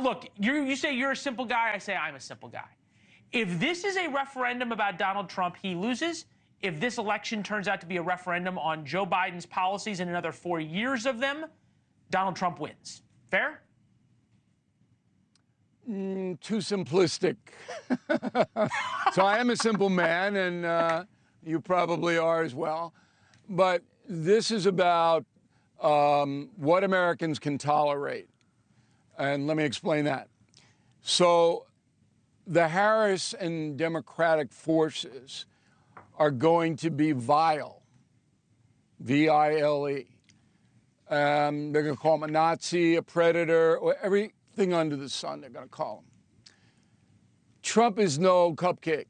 Look, you say you're a simple guy. I say I'm a simple guy. If this is a referendum about Donald Trump, he loses. If this election turns out to be a referendum on Joe Biden's policies and another 4 years of them, Donald Trump wins. Fair? Too simplistic. So I am a simple man, and you probably are as well. But this is about what Americans can tolerate. And let me explain that. So the Harris and Democratic forces are going to be vile, V-I-L-E. They're going to call him a Nazi, a predator, or everything under the sun they're going to call him. Trump is no cupcake.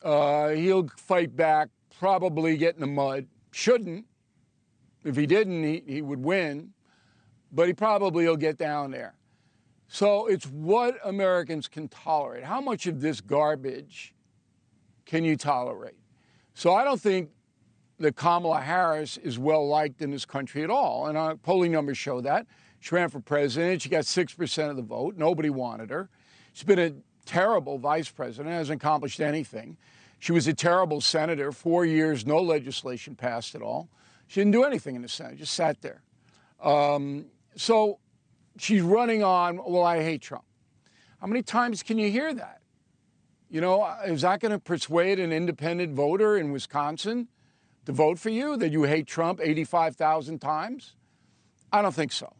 He'll fight back, probably get in the mud. Shouldn't. If he didn't, he would win. But he probably will get down there. So it's what Americans can tolerate. How much of this garbage can you tolerate? So I don't think that Kamala Harris is well-liked in this country at all. And our polling numbers show that. She ran for president. She got 6% of the vote. Nobody wanted her. She's been a terrible vice president, hasn't accomplished anything. She was a terrible senator. 4 years, no legislation passed at all. She didn't do anything in the Senate, just sat there. So she's running on, well, I hate Trump. How many times can you hear that? You know, is that going to persuade an independent voter in Wisconsin to vote for you, that you hate Trump 85,000 times? I don't think so.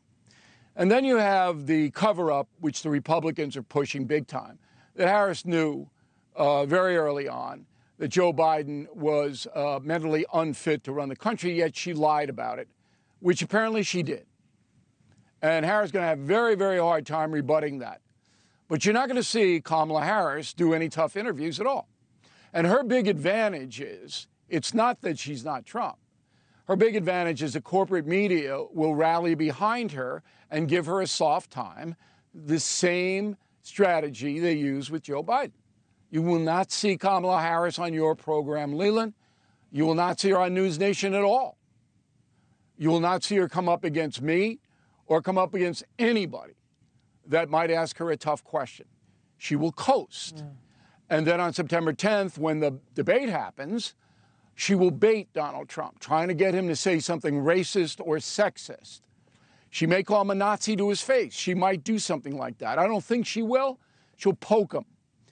And then you have the cover-up, which the Republicans are pushing big time, that Harris knew very early on that Joe Biden was mentally unfit to run the country, yet she lied about it, which apparently she did. And Harris is going to have a very, very hard time rebutting that. But you're not going to see Kamala Harris do any tough interviews at all. And her big advantage is, it's not that she's not Trump. Her big advantage is the corporate media will rally behind her and give her a soft time, the same strategy they use with Joe Biden. You will not see Kamala Harris on your program, Leland. You will not see her on NewsNation at all. You will not see her come up against me or come up against anybody that might ask her a tough question. She will coast. Yeah. And then on September 10th, when the debate happens, she will bait Donald Trump, trying to get him to say something racist or sexist. She may call him a Nazi to his face. She might do something like that. I don't think she will. She'll poke him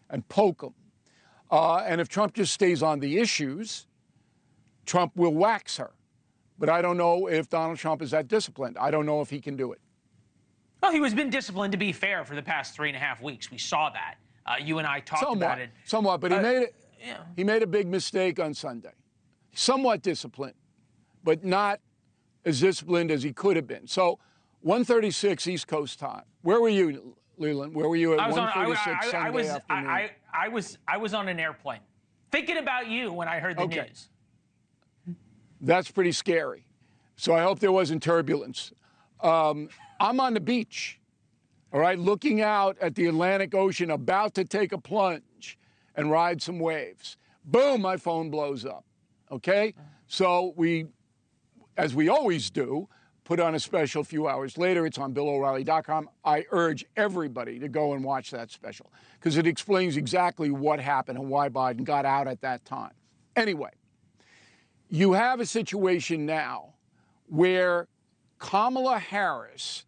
and poke him. And if Trump just stays on the issues, Trump will wax her. But I don't know if Donald Trump is that disciplined. I don't know if he can do it. Well, he was been disciplined, to be fair, for the past 3.5 weeks. We saw that. You and I talked about it. Somewhat, but he made a big mistake on Sunday. Somewhat disciplined, but not as disciplined as he could have been. So 1:36 East Coast time. Where were you, Leland? Where were you at 1:36 Sunday afternoon? I was on an airplane, thinking about you when I heard the news. That's pretty scary. So I hope there wasn't turbulence. I'm on the beach, all right, looking out at the Atlantic Ocean, about to take a plunge and ride some waves. Boom, my phone blows up, okay? So we, as we always do, put on a special a few hours later. It's on BillO'Reilly.com. I urge everybody to go and watch that special because it explains exactly what happened and why Biden got out at that time. Anyway, you have a situation now where Kamala Harris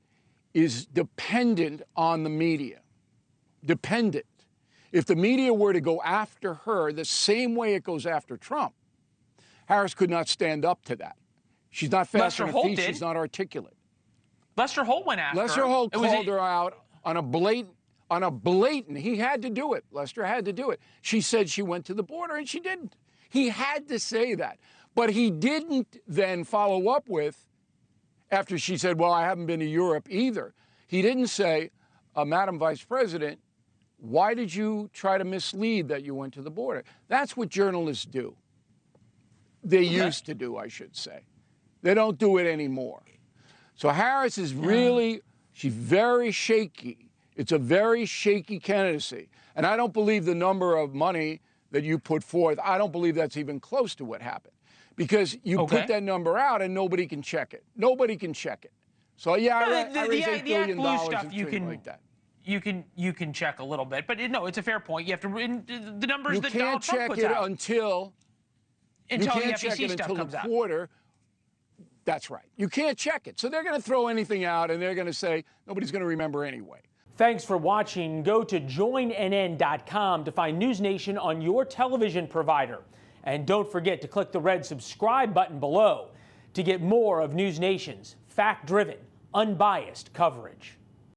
is dependent on the media. Dependent. If the media were to go after her the same way it goes after Trump, Harris could not stand up to that. She's not fast on her feet. She's not articulate. Lester Holt went after her. Lester Holt called her out on a blatant, he had to do it. Lester had to do it. She said she went to the border and she didn't. He had to say that. But he didn't then follow up with, after she said, well, I haven't been to Europe either. He didn't say, Madam Vice President, why did you try to mislead that you went to the border? That's what journalists do. They used to do, I should say. They don't do it anymore. So Harris is really, she's very shaky. It's a very shaky candidacy. And I don't believe the number of money that you put forth, I don't believe that's even close to what happened. Because you put that number out and nobody can check it. Nobody can check it. So yeah, No, I raised $8 billion blue stuff and you things can like that. you can check a little bit, but no, it's a fair point. You have to the numbers You that can't Donald Trump check puts it out until the check FEC it stuff until comes the out. quarter. That's right. You can't check it. So they're going to throw anything out, and they're going to say nobody's going to remember anyway. Thanks for watching. Go to joinnn.com to find NewsNation on your television provider. And don't forget to click the red subscribe button below to get more of NewsNation's fact-driven, unbiased coverage.